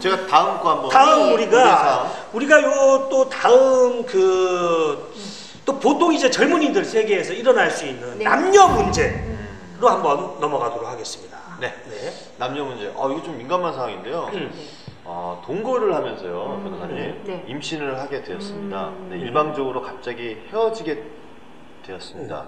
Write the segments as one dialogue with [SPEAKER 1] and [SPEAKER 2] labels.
[SPEAKER 1] 제가 다음 거 한번.
[SPEAKER 2] 다음 우리가 요 또 다음 또 보통 이제 젊은이들 세계에서 일어날 수 있는 남녀 문제로 한번 넘어가도록 하겠습니다.
[SPEAKER 1] 네. 남녀 문제. 이거 좀 민감한 사항인데요. 동거를 하면서요, 변호사님, 임신을 하게 되었습니다. 일방적으로 갑자기 헤어지게 되었습니다.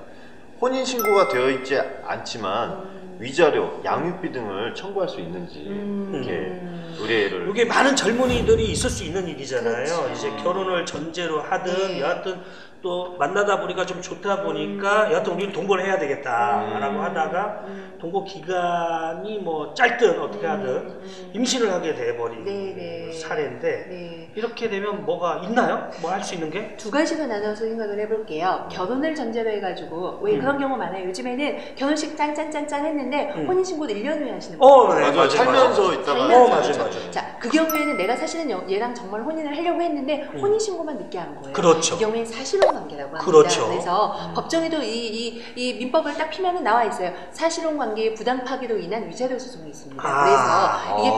[SPEAKER 1] 혼인 신고가 되어 있지 않지만 위자료, 양육비 등을 청구할 수 있는지 이렇게 의뢰를.
[SPEAKER 2] 이게 많은 젊은이들이 있을 수 있는 일이잖아요.
[SPEAKER 3] 그렇죠.
[SPEAKER 2] 이제 결혼을 전제로 하든 여하튼 또 만나다 보니까 좀 좋다 보니까 여하튼 우리는 동거를 해야 되겠다라고 하다가 동거 기간이 뭐 짧든 어떻게 하든 임신을 하게 돼버린 사례인데 이렇게 되면 뭐가 있나요? 뭐 할 수 있는 게?
[SPEAKER 3] 두 가지로 나눠서 생각을 해볼게요. 결혼을 전제로 해가지고 왜 그런 경우 많아요. 요즘에는 결혼식 짠짠짠짠 했는데 혼인신고도 1년 후에 하시는 거예요.
[SPEAKER 1] 맞아요. 살면서 있다가.
[SPEAKER 2] 맞아요.
[SPEAKER 3] 자, 그 경우에는 내가 사실은 얘랑 정말 혼인을 하려고 했는데 혼인신고만 늦게 한 거예요.
[SPEAKER 2] 그렇죠.
[SPEAKER 3] 이 경우에는 사실혼 관계라고 합니다.
[SPEAKER 2] 그렇죠.
[SPEAKER 3] 그래서 법정에도 이 민법을 딱 피면은 나와 있어요. 사실혼 관계의 부당 파기로 인한 위자료 소송이 있습니다. 그래서 이게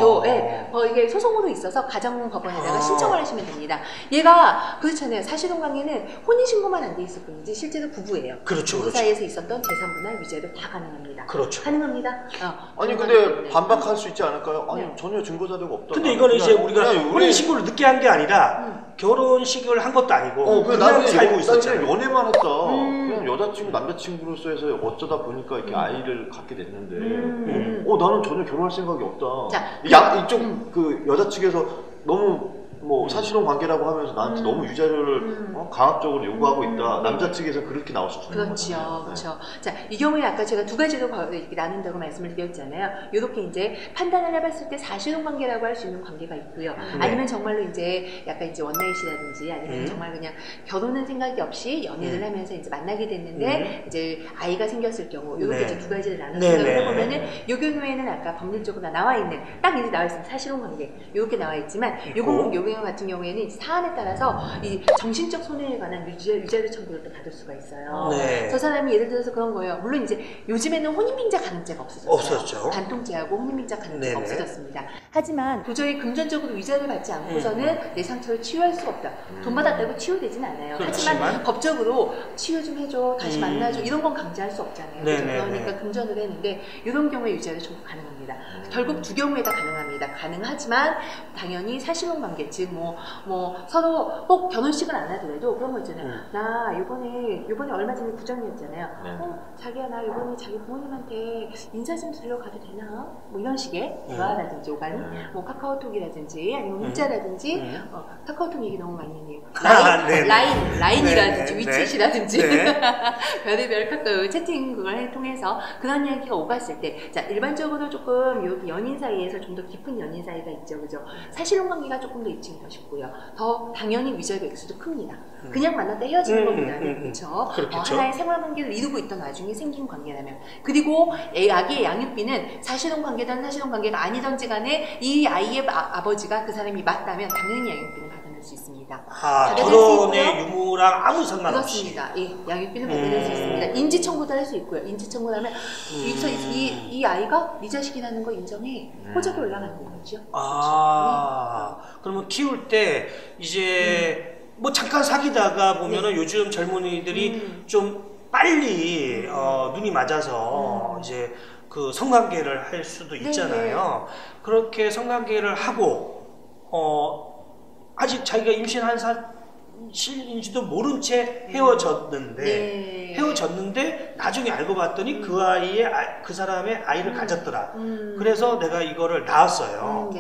[SPEAKER 3] 또 이게 소송으로 있어서 가정법원에다가 신청을 하시면 됩니다. 얘가 그렇잖아요. 사실혼 관계는 혼인신고만 안 돼 있을 뿐이지 실제로 부부예요.
[SPEAKER 2] 그렇죠.
[SPEAKER 3] 그 사이에서 있었던 재산분할 위자료 다 가능합니다.
[SPEAKER 2] 그렇죠.
[SPEAKER 3] 가능합니다.
[SPEAKER 1] 아니 근데 반박할 수 있지 않을까요? 아니 전혀 증거 자료가 없다.
[SPEAKER 2] 근데 이거는 이제 우리가 혼인신고를 늦게 한 게 아니라 결혼식을 한 것도 아니고 그냥 살고 있었잖아요.
[SPEAKER 1] 그냥 연애만 했다. 그냥 여자친구 남자친구로서 해서 어쩌다 보니까 이렇게 아이를 갖게 됐는데 나는 전혀 결혼할 생각이 없다. 이쪽 그 여자 측에서 너무 사실혼 관계라고 하면서 나한테 너무 위자료를 강압적으로 요구하고 있다. 남자 측에서 그렇게 나올 수 있는 거죠.
[SPEAKER 3] 그렇죠. 자, 이 경우에 아까 제가 두 가지로 이렇게 나눈다고 말씀을 드렸잖아요. 이렇게 이제 판단을 해봤을 때 사실혼 관계라고 할 수 있는 관계가 있고요. 아니면 정말로 이제 약간 이제 원나잇이라든지 아니면 정말 그냥 결혼은 생각이 없이 연애를 하면서 이제 만나게 됐는데 이제 아이가 생겼을 경우 이렇게 이제 두 가지를 나눠서 생각을 해보면은 이 경우에는 아까 법률적으로 나와 있는 딱 이제 나와 있습니다. 사실혼 관계 이렇게 나와 있지만 요 경우 같은 경우에는 사안에 따라서 이 정신적 손해에 관한 위자료 청구를 또 받을 수가 있어요. 저 사람이 예를 들어서 그런 거예요. 물론 이제 요즘에는 혼인빙자 가능죄가 없어졌죠. 간통죄하고 혼인빙자 가능죄가 없어졌습니다. 하지만 도저히 금전적으로 위자료를 받지 않고서는 내 상처를 치유할 수가 없다. 돈 받았다고 치유되진 않아요. 하지만 법적으로 치유 좀 해줘, 다시 만나줘 이런 건 강제할 수 없잖아요. 그러니까 금전을 했는데 이런 경우에 위자료 청구 가능합니다. 결국 두 경우에 다 가능합니다. 가능하지만 당연히 사실혼 관계 즉 서로 꼭 결혼식은 안 하더라도 그런 거 있잖아요. 나 요번에 얼마 전에 구정이었잖아요. 자기야 나 요번에 자기 부모님한테 인사 좀 드리러 가도 되나? 뭐 이런 식의 대화라든지 오간 카카오톡이라든지 아니면 문자라든지 카카오톡 얘기 너무 많이 해요. 라인이라든지 위챗이라든지 별의별 카카오 채팅 그걸 통해서 그런 이야기가 오갔을 때 자 일반적으로 조금 여기 연인 사이에서 좀 더 깊은 연인 사이가 있죠, 그죠? 사실혼 관계가 조금 더 입증이 더 쉽고요. 더 당연히 위자료 액수도 큽니다. 그냥 만났다 헤어지는 것보다는 그렇죠. 하나의 생활 관계를 이루고 있던 와중에 생긴 관계라면 그리고 아기의 양육비는 사실혼 관계든 사실혼 관계가 아니든지 간에 이 아이의 아버지가 그 사람이 맞다면 당연히 양육비는 받아낼 수 있습니다.
[SPEAKER 2] 결혼의 유무랑 아무 상관없이.
[SPEAKER 3] 그렇습니다. 양육비는 받아낼 수 있습니다. 인지 청구도 할 수 있고요. 인지 청구를 하면 이 아이가 네 자식이라는 거 인정해. 호적이 올라가는 거죠.
[SPEAKER 2] 그러면 키울 때 이제 뭐 잠깐 사귀다가 보면은 요즘 젊은이들이 좀 빨리 눈이 맞아서 이제 그 성관계를 할 수도 있잖아요. 그렇게 성관계를 하고 아직 자기가 임신한 사실인지도 모른 채 헤어졌는데 나중에 알고 봤더니 그 사람의 아이를 가졌더라. 그래서 내가 이거를 낳았어요.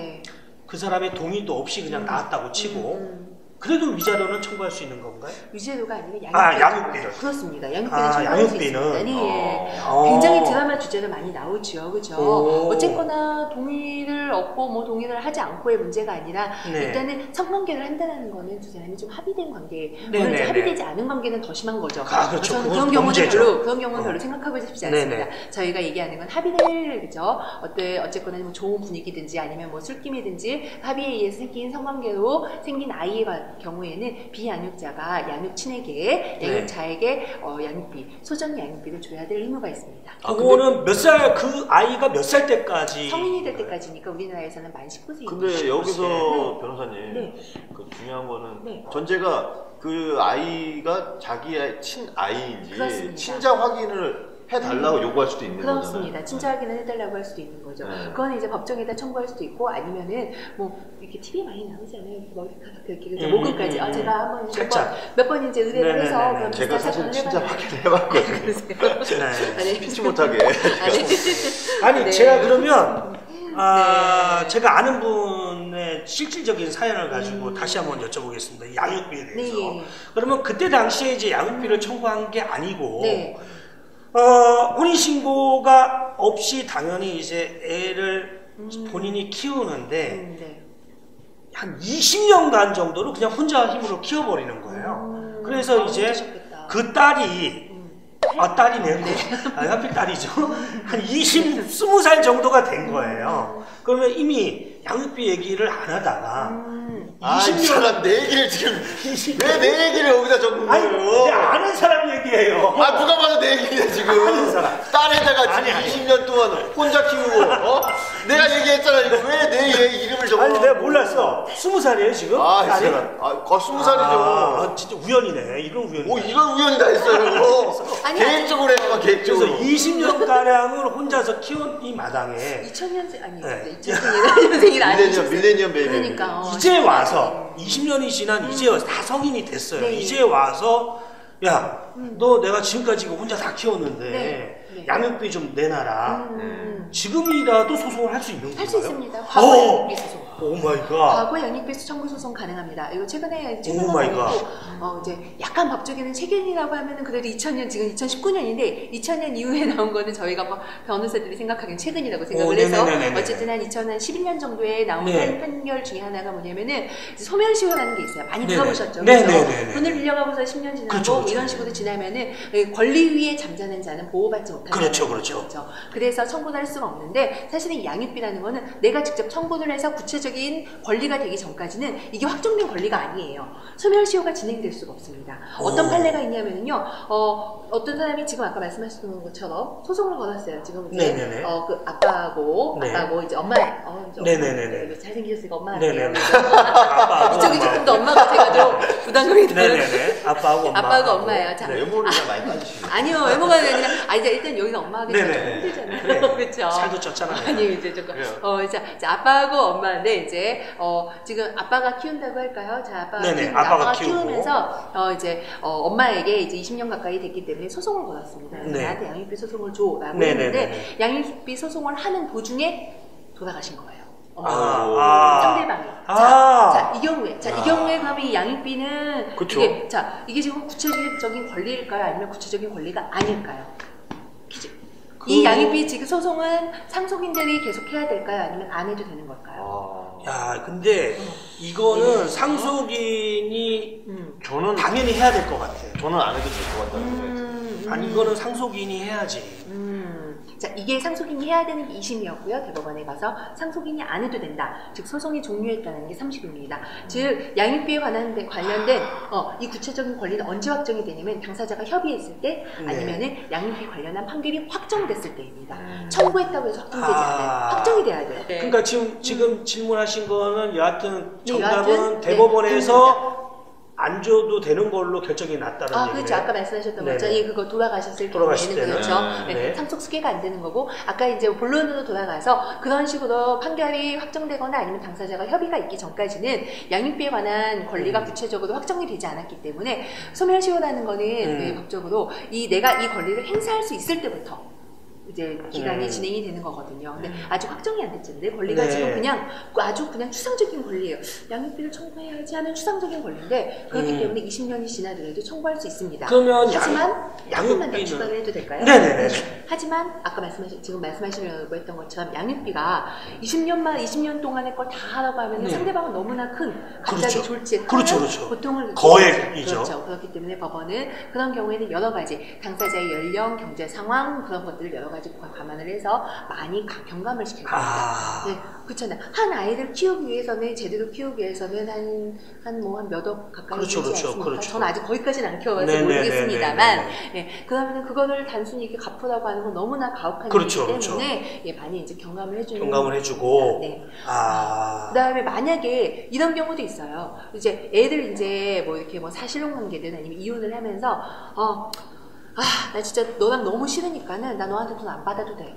[SPEAKER 2] 그 사람의 동의도 없이 그냥 낳았다고 치고 그래도 위자료는 청구할 수 있는 건가요?
[SPEAKER 3] 위자료가 아니라
[SPEAKER 2] 양육비를.
[SPEAKER 3] 그렇습니다. 양육비는 청구할 수 있습니다. 굉장히 드라마 주제로 많이 나오죠. 그죠? 어쨌거나 동의를 얻고 동의를 하지 않고의 문제가 아니라 일단은 성관계를 한다는 거는 두 사람이 좀 합의된 관계. 물론 합의되지 않은 관계는 더 심한 거죠.
[SPEAKER 2] 그렇죠.
[SPEAKER 3] 그런 경우는 별로 생각하고 싶지 않습니다. 저희가 얘기하는 건 합의를 그죠? 어쨌거나 뭐 좋은 분위기든지 아니면 뭐 술김이든지 합의에 의해서 생긴 성관계로 생긴 아이에 경우에는 비양육자가 양육친에게 양육자에게 양육비, 소정 양육비를 줘야 될 의무가 있습니다.
[SPEAKER 2] 그거는 몇 살, 그 아이가 몇 살 때까지?
[SPEAKER 3] 성인이 될 때까지니까 우리나라에서는 만 19세입니다.
[SPEAKER 1] 근데 여기서
[SPEAKER 3] 네.
[SPEAKER 1] 변호사님,
[SPEAKER 3] 네.
[SPEAKER 1] 그 중요한 거는
[SPEAKER 3] 네.
[SPEAKER 1] 전제가 그 아이가 자기의 친아이인지
[SPEAKER 3] 그렇습니다.
[SPEAKER 1] 친자 확인을 해달라고 요구할 수도 있는 거잖아요.
[SPEAKER 3] 그렇습니다. 친자 확인을 해달라고 할 수도 있는 거죠.
[SPEAKER 1] 네.
[SPEAKER 3] 그거는 이제 법정에다 청구할 수도 있고 아니면은 뭐 이렇게 TV 많이 나오잖아요. 머리카락 그렇게 그죠? 목금까지. 제가 한번 몇 번 이제 의뢰를 해서 그런
[SPEAKER 1] 제가
[SPEAKER 3] 비슷한
[SPEAKER 1] 사실
[SPEAKER 3] 사건을
[SPEAKER 1] 친자
[SPEAKER 3] 해봤는데.
[SPEAKER 1] 확인을 해봤거든요.
[SPEAKER 3] 네.
[SPEAKER 1] 피치 못하게.
[SPEAKER 2] 아니
[SPEAKER 3] 네.
[SPEAKER 2] 제가 그러면
[SPEAKER 3] 네.
[SPEAKER 2] 제가 아는 분의 실질적인 사연을 가지고 다시 한번 여쭤보겠습니다. 양육비에 대해서.
[SPEAKER 3] 네.
[SPEAKER 2] 그러면 그때 당시에 이제 양육비를 청구한 게 아니고
[SPEAKER 3] 네.
[SPEAKER 2] 혼인신고가 없이 당연히 이제 애를 본인이 키우는데
[SPEAKER 3] 네.
[SPEAKER 2] 한 20년간 정도를 그냥 혼자 힘으로 키워버리는 거예요. 그래서 이제
[SPEAKER 3] 힘드셨겠다.
[SPEAKER 2] 그 딸이 딸이네요. 하필 딸이죠. 한 20살 정도가 된 거예요. 그러면 이미 양육비 얘기를 안 하다가
[SPEAKER 1] 이 사람 내 얘기를 지금 왜 내 얘기를 여기다 적는
[SPEAKER 2] 아니,
[SPEAKER 1] 거예요?
[SPEAKER 2] 내가 아는 사람 얘기예요.
[SPEAKER 1] 누가 봐도 내 얘기냐 지금.
[SPEAKER 2] 아는 사람.
[SPEAKER 1] 딸에다가 지금 20년 동안 혼자 키우고 내가 얘기했잖아. 왜 내 이름을 적어?
[SPEAKER 2] 아니 내가 몰랐어. 20살이에요 지금?
[SPEAKER 1] 이 사람. 20살이죠.
[SPEAKER 2] 진짜 우연이네. 이런 우연이.
[SPEAKER 1] 이런 우연이 다 있어요.
[SPEAKER 3] 아니,
[SPEAKER 1] 계획적으로 했구만, 계획적으로.
[SPEAKER 2] 그래서 20년 가량을 혼자서 키운 이 마당에
[SPEAKER 3] 2000년생 아니
[SPEAKER 2] 네.
[SPEAKER 3] 2000년생이 아니죠.
[SPEAKER 1] 밀레니엄 베이비.
[SPEAKER 3] 그러니까
[SPEAKER 2] 이제 와서 20년이 지난 이제 다 성인이 됐어요.
[SPEAKER 3] 네.
[SPEAKER 2] 이제 와서 야, 너 내가 지금까지 이거 혼자 다 키웠는데
[SPEAKER 3] 네.
[SPEAKER 2] 양육비 좀 내놔라. 지금이라도 소송을 할 수 있는 건가요?
[SPEAKER 3] 할 수 있습니다. 과거 양육비 소송.
[SPEAKER 2] 오 마이 갓.
[SPEAKER 3] 과거 양육비 청구 소송 가능합니다. 이거 최근에
[SPEAKER 2] 오 마이 갓.
[SPEAKER 3] 이제 약간 법적에는 최근이라고 하면은 그래도 2000년 지금 2019년인데 2000년 이후에 나온 거는 저희가 뭐 변호사들이 생각하기엔 최근이라고 생각을 해서
[SPEAKER 2] 네네네네.
[SPEAKER 3] 어쨌든 한 2011년 정도에 나온
[SPEAKER 2] 네.
[SPEAKER 3] 판결 중에 하나가 뭐냐면은 소멸시효라는 게 있어요. 많이
[SPEAKER 2] 네네.
[SPEAKER 3] 들어보셨죠?
[SPEAKER 2] 네네네네.
[SPEAKER 3] 돈을 빌려가고서 10년 지나고
[SPEAKER 2] 그렇죠, 그렇죠.
[SPEAKER 3] 이런 식으로 지나면은 권리 위에 잠자는 자는 보호받지 못한다는
[SPEAKER 2] 그렇죠,
[SPEAKER 3] 거죠.
[SPEAKER 2] 그렇죠.
[SPEAKER 3] 그래서 청구를 할 수가 없는데 사실은 이 양육비라는 거는 내가 직접 청구를 해서 구체적인 권리가 되기 전까지는 이게 확정된 권리가 아니에요. 소멸시효가 진행될 수가 없습니다. 어떤 판례가 있냐면요, 어떤 사람이 지금 아까 말씀하셨던 것처럼 소송을 걸었어요. 지금 이제
[SPEAKER 2] 네네네.
[SPEAKER 3] 그 아빠하고 이제 엄마, 이제
[SPEAKER 2] 네네네네.
[SPEAKER 3] 잘생기셨으니까 엄마
[SPEAKER 2] 네네네.
[SPEAKER 3] 이쪽이 조금 더 엄마가 돼가지고 부담감이 들어요.
[SPEAKER 2] 네네네. 아빠하고
[SPEAKER 3] 엄마예요. 자,
[SPEAKER 1] 외모를 많이 따지시네.
[SPEAKER 3] 아니요, 외모가 아니라 이제 일단 여기는 엄마가 되기 좀
[SPEAKER 2] 네네.
[SPEAKER 3] 힘들잖아요. 그렇죠.
[SPEAKER 2] 살도 쪘잖아요.
[SPEAKER 3] 아니 이제 조금 자 아빠하고 엄마인데 이제 지금 아빠가 키운다고 할까요? 자 아빠가
[SPEAKER 2] 네네,
[SPEAKER 3] 키운다.
[SPEAKER 2] 아빠가
[SPEAKER 3] 키우면서 이제 엄마에게 이제 20년 가까이 됐기 때문에 소송을 걸었습니다.
[SPEAKER 2] 네.
[SPEAKER 3] 나한테 양육비 소송을 줘라고
[SPEAKER 2] 네네네.
[SPEAKER 3] 했는데 양육비 소송을 하는 도중에 돌아가신 거예요. 상대방이. 자, 이 경우에, 이 경우에 그러면 이 양육비는
[SPEAKER 1] 그쵸.
[SPEAKER 3] 이게 지금 구체적인 권리일까요? 아니면 구체적인 권리가 아닐까요? 이 양육비 지금 소송은 상속인들이 계속 해야 될까요? 아니면 안 해도 되는 걸까요?
[SPEAKER 2] 야, 근데 이거는 상속인이
[SPEAKER 1] 저는
[SPEAKER 2] 당연히 해야 될 것 같아요.
[SPEAKER 1] 저는 안 해도 될 것 같다는 생각이
[SPEAKER 2] 아니 이거는 상속인이 해야지.
[SPEAKER 3] 자, 이게 상속인이 해야 되는 게 2심이었고요. 대법원에 가서 상속인이 안 해도 된다. 즉 소송이 종료했다는 게 30입니다. 즉 양육비에 관련된 이 구체적인 권리는 언제 확정이 되냐면 당사자가 협의했을 때 아니면은 양육비 관련한 판결이 확정됐을 때입니다. 청구했다고 해서 확정되지 않아요. 확정이 돼야 돼요.
[SPEAKER 2] 그러니까 지금 질문하신 거는 여하튼 정답은
[SPEAKER 3] 여하튼,
[SPEAKER 2] 대법원에서 안 줘도 되는 걸로 결정이 났다는 얘기예요.
[SPEAKER 3] 그렇죠. 아까 말씀하셨던
[SPEAKER 2] 네네.
[SPEAKER 3] 거죠. 그거 돌아가실
[SPEAKER 2] 돌아가실
[SPEAKER 3] 경우에는
[SPEAKER 2] 때는.
[SPEAKER 3] 그렇죠.
[SPEAKER 2] 네.
[SPEAKER 3] 상속 수계가 안 되는 거고 아까 이제 본론으로 돌아가서 그런 식으로 판결이 확정되거나 아니면 당사자가 협의가 있기 전까지는 양육비에 관한 권리가 구체적으로 확정이 되지 않았기 때문에 소멸시효라는 거는 법적으로 내가 이 권리를 행사할 수 있을 때부터 이제 기간이 진행이 되는 거거든요. 근데 아직 확정이 안 됐잖아요. 내 권리가 지금 아주 그냥 추상적인 권리예요. 양육비를 청구해야지 하는 추상적인 권리인데 그렇기 때문에 20년이 지나더라도 청구할 수 있습니다.
[SPEAKER 2] 그러면
[SPEAKER 3] 하지만 조금만 더
[SPEAKER 2] 양육비는-
[SPEAKER 3] 추가를 해도 될까요?
[SPEAKER 2] 네네네.
[SPEAKER 3] 하지만 아까 지금 말씀하시려고 했던 것처럼 양육비가 20년 동안의 걸 다 하라고 하면 상대방은 너무나 큰 갑자기
[SPEAKER 2] 그렇죠.
[SPEAKER 3] 졸지에
[SPEAKER 2] 그렇죠.
[SPEAKER 3] 고통을
[SPEAKER 2] 거액이죠.
[SPEAKER 3] 그렇죠. 그렇기 때문에 법원은 그런 경우에는 여러 가지 당사자의 연령, 경제 상황 그런 것들을 여러 가지 가지 감안을 해서 많이 경감을 시켜야 됩니다. 네, 그렇잖아요. 한 아이를 키우기 위해서는 제대로 키우기 위해서는 한 몇억 가까이 되지 않습니까?
[SPEAKER 2] 그렇죠.
[SPEAKER 3] 저는 아직 거기까지는 안 키워가지고 모르겠습니다만, 그러면 그거를 단순히 이렇게 갚으라고 하는 건 너무나 가혹한 일이기 때문에 예, 많이 이제 경감을 해주고. 네. 그다음에 만약에 이런 경우도 있어요. 이제 애들 이제 뭐 이렇게 뭐 사실혼 관계든 아니면 이혼을 하면서 나 진짜 너랑 너무 싫으니까는 나 너한테 돈 안 받아도 돼.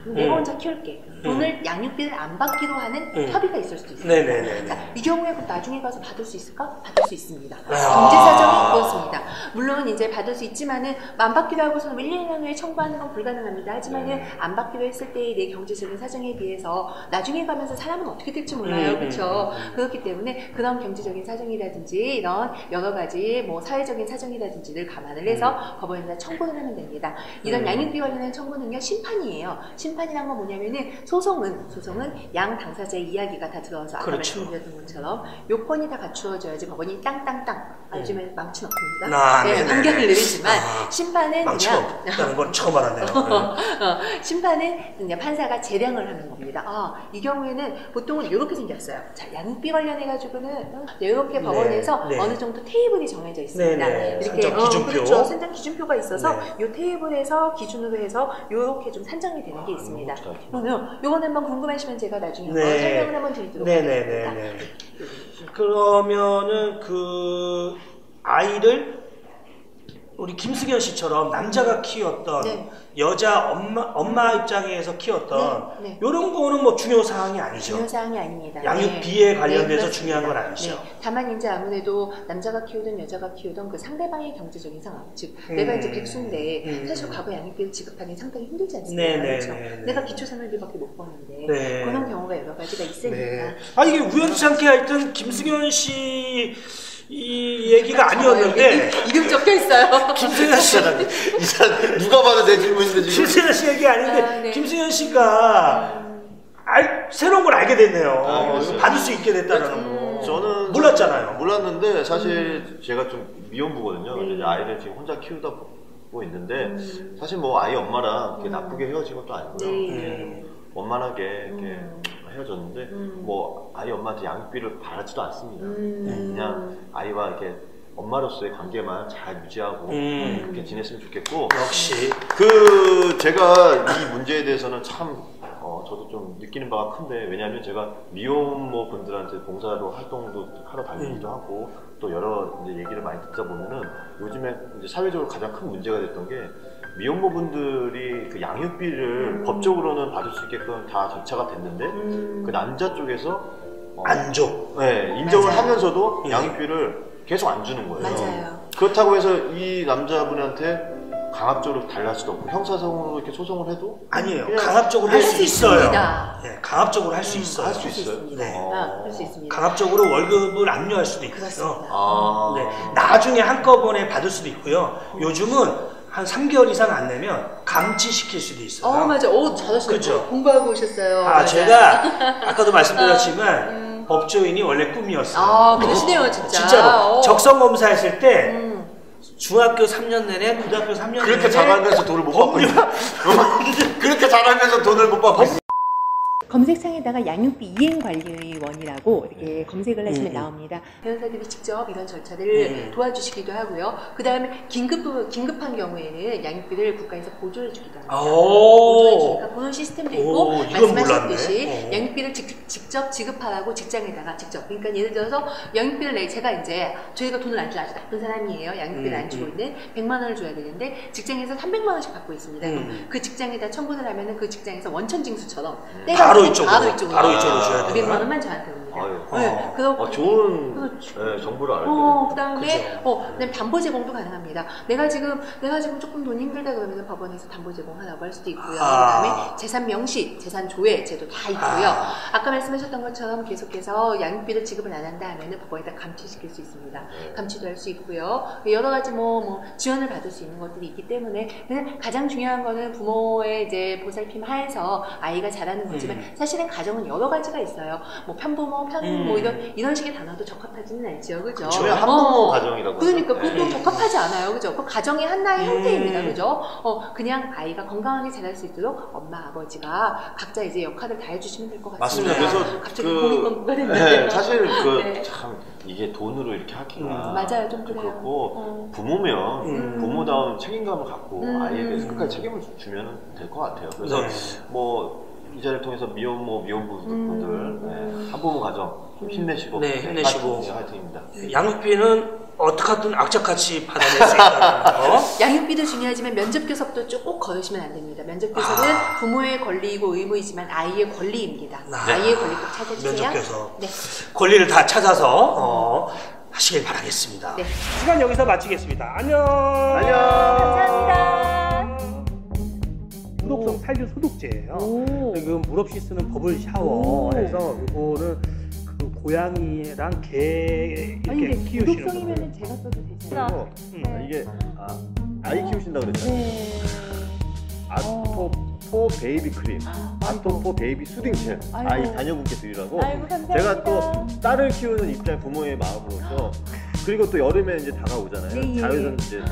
[SPEAKER 3] 내가 혼자 키울게. 돈을 양육비를 안 받기로 하는 협의가 있을 수도 있습니다. 자, 이 경우에 그럼 나중에 가서 받을 수 있을까? 받을 수 있습니다. 경제 사정이 그렇습니다. 물론 이제 받을 수 있지만은 안 받기로 하고서는 1, 2년 후에 청구하는 건 불가능합니다. 하지만은 안 받기로 했을 때의 내 경제적인 사정에 비해서 나중에 가면서 사람은 어떻게 될지 몰라요, 그렇죠? 그렇기 때문에 그런 경제적인 사정이라든지 이런 여러 가지 뭐 사회적인 사정이라든지를 감안을 해서 법원에다 청구를 하면 됩니다. 이런 양육비 관련된 청구는요 심판이에요. 심판이란 건 뭐냐면은 소송은 양 당사자의 이야기가 다 들어와서 아까 말씀드렸던 것처럼 요건이 다 갖추어져야지 법원이 땅땅땅 요즘에 망치는 없습니다. 네, 판결을 내리지만 심판은
[SPEAKER 2] 망치가 없다는 건 처음 알았네요.
[SPEAKER 3] 심판은 그냥 판사가 재량을 하는 겁니다. 이 경우에는 보통은 이렇게 생겼어요. 자, 양육비 관련해가지고는 이렇게 법원에서 어느 정도 테이블이 정해져 있습니다. 이렇게
[SPEAKER 2] 기준표.
[SPEAKER 3] 그렇죠. 산정 기준표가 있어서 이 테이블에서 기준으로 해서 이렇게 좀 산정이 되는 게 있습니다. 요건 한번 궁금하시면 제가 나중에 한번 설명을 한번 드리도록 하겠습니다.
[SPEAKER 2] 그러면은 그 아이를 우리 김승현 씨처럼 남자가 키웠던 여자 엄마 입장에서 키웠던 이런 거는 뭐 중요 사항이 아니죠.
[SPEAKER 3] 중요 사항이 아닙니다.
[SPEAKER 2] 양육비에 관련돼서 중요한 건 아니죠.
[SPEAKER 3] 다만 이제 아무래도 남자가 키우든 여자가 키우든 그 상대방의 경제적인 상황, 즉 내가 이제 백수인데 사실 과거 양육비를 지급하기 상당히 힘들지 않습니까? 그렇죠? 내가 기초생활비밖에 못 버는데 그런 경우가 여러 가지가 있으니까.
[SPEAKER 2] 이게 우연치 않게 하여튼 김승현 씨 이 얘기가 아니었는데
[SPEAKER 3] 이름 적혀 있어요.
[SPEAKER 2] 김승현 씨
[SPEAKER 1] 누가 봐도 내 질문인데 지금
[SPEAKER 2] 김승현 씨 얘기 아닌데 김승현 씨가 새로운 걸 알게 됐네요. 받을 수 있게 됐다는 거.
[SPEAKER 1] 저는
[SPEAKER 2] 몰랐잖아요.
[SPEAKER 1] 몰랐는데 사실 제가 좀 미혼부거든요. 이제 아이를 지금 혼자 키우다 보고 있는데 사실 뭐 아이 엄마랑 그렇게 나쁘게 헤어진 것도 아니고요. 원만하게 이렇게 헤어졌는데 뭐 아이 엄마한테 양육비를 바라지도 않습니다. 그냥 아이와 이렇게 엄마로서의 관계만 잘 유지하고 그렇게 지냈으면 좋겠고
[SPEAKER 2] 역시
[SPEAKER 1] 제가 이 문제에 대해서는 참 저도 좀 느끼는 바가 큰데 왜냐하면 제가 미혼모 분들한테 봉사로 활동도 하러 다니기도 하고 또 여러 이제 얘기를 많이 듣다 보면은 요즘에 이제 사회적으로 가장 큰 문제가 됐던 게 미혼모 분들이 그 양육비를 법적으로는 받을 수 있게끔 다 절차가 됐는데 그 남자 쪽에서
[SPEAKER 2] 안 줘.
[SPEAKER 1] 인정을 하면서도 양육비를 계속 안 주는 거예요. 그렇다고 해서 이 남자분한테 강압적으로 달랄 수도 없고 형사상으로 이렇게 소송을 해도
[SPEAKER 2] 아니에요. 강압적으로 할 수 있어요. 강압적으로 할 수
[SPEAKER 1] 있어요.
[SPEAKER 3] 할 수 있습니다. 할 수 있습니다.
[SPEAKER 2] 강압적으로 월급을 압류할 수도 있어요. 나중에 한꺼번에 받을 수도 있고요. 요즘은 한 3개월 이상 안 내면 감치시킬 수도 있어요.
[SPEAKER 3] 맞아. 잘하시네요.
[SPEAKER 2] 그렇죠.
[SPEAKER 3] 공부하고 오셨어요.
[SPEAKER 2] 제가 아까도 말씀드렸지만 법조인이 원래 꿈이었어요.
[SPEAKER 3] 그러시네요, 진짜.
[SPEAKER 2] 진짜로. 적성검사 했을 때 중학교 3년 내내, 고등학교 3년 내내
[SPEAKER 1] 그렇게 잘하면서 돈을 못 받고 있는 그렇게 잘하면서 돈을 못 받고 있는
[SPEAKER 3] 검색창에다가 양육비 이행관리원이라고 이렇게 검색을 하시면 나옵니다. 변호사들이 직접 이런 절차를 도와주시기도 하고요. 그 다음에 긴급한 경우에는 양육비를 국가에서 보조해주기도 합니다. 보조해주니까 그런 시스템도 있고 말씀하셨듯이 양육비를 직접 지급하라고 직장에다가 직접. 그러니까 예를 들어서 양육비를 저희가 돈을 안 주고 아주 나쁜 사람이에요. 양육비를 안 주고 있는 100만 원을 줘야 되는데 직장에서 300만 원씩 받고 있습니다. 그 직장에다 청구를 하면은 그 직장에서 원천징수처럼
[SPEAKER 2] 바로 이쪽으로 줘야 돼요.
[SPEAKER 3] 200만 원만 저한테 옵니다.
[SPEAKER 1] 좋은 정보를 알게 돼요.
[SPEAKER 3] 그다음에 담보 제공도 가능합니다. 내가 지금 조금 돈이 힘들다 그러면 법원에서 담보 제공하라고 할 수도 있고요. 그다음에 재산 명시, 재산 조회 제도 다 있고요. 아까 말씀하셨던 것처럼 계속해서 양육비를 지급을 안 한다 하면은 법원에다 감치시킬 수 있습니다. 감치도 할 수 있고요. 여러 가지 지원을 받을 수 있는 것들이 있기 때문에 가장 중요한 거는 부모의 이제 보살핌 하에서 아이가 자라는 거지만 사실은 가정은 여러 가지가 있어요. 뭐 편부모, 뭐 이런 식의 단어도 적합하지는 않죠, 그죠?
[SPEAKER 1] 저희 한부모 가정이라고.
[SPEAKER 3] 그러니까
[SPEAKER 1] 하죠.
[SPEAKER 3] 그것도
[SPEAKER 1] 네.
[SPEAKER 3] 적합하지 않아요, 그죠? 그 가정의 하나의 형태입니다, 그죠? 그냥 아이가 건강하게 자랄 수 있도록 엄마, 아버지가 각자 이제 역할을 다 해주시면 될 것 같습니다.
[SPEAKER 1] 맞습니다. 그래서
[SPEAKER 3] 갑자기 공익광고가 됐네요.
[SPEAKER 1] 네, 사실
[SPEAKER 3] 네.
[SPEAKER 1] 참 이게 돈으로 이렇게 하기가
[SPEAKER 3] 맞아요, 좀 그래요.
[SPEAKER 1] 그렇고 부모면 부모다운 책임감을 갖고 아이에 대해서 끝까지 책임을 주면 될 것 같아요. 그래서 뭐 이 자리를 통해서 미혼모, 미혼부분들 한부모 가정 좀 힘내시고
[SPEAKER 2] 네, 힘내시고
[SPEAKER 1] 화이팅입니다.
[SPEAKER 2] 양육비는 어떻게 하든 악착같이 받아낼 수 있다는 거.
[SPEAKER 3] 양육비도 중요하지만 면접 교섭도 꼭 걸으시면 안 됩니다. 면접 교섭은 부모의 권리이고 의무이지만 아이의 권리입니다. 아이의 권리 꼭 찾아주세요.
[SPEAKER 2] 면접 교섭.
[SPEAKER 3] 네.
[SPEAKER 2] 권리를 다 찾아서 하시길 바라겠습니다.
[SPEAKER 3] 네.
[SPEAKER 2] 시간 여기서 마치겠습니다. 안녕.
[SPEAKER 1] 안녕.
[SPEAKER 3] 감사합니다.
[SPEAKER 2] 물업성 살균 소독제예요. 지금 물 없이 쓰는 버블 샤워해서 이거는 그 고양이랑 개 이렇게 키우시는 분들.
[SPEAKER 3] 독성이면 제가 써도 되잖아요.
[SPEAKER 1] 그리고 이게 아이 키우신다고 그랬잖아요.
[SPEAKER 3] 네.
[SPEAKER 1] 아토포 베이비 크림, 아토포 베이비 수딩 젤, 아이 자녀분께 드리라고.
[SPEAKER 3] 아이고, 감사합니다.
[SPEAKER 1] 제가 또 딸을 키우는 입장 부모의 마음으로서 그리고 또 여름에 이제 다가오잖아요.
[SPEAKER 3] 네, 예.
[SPEAKER 1] 자외선 이제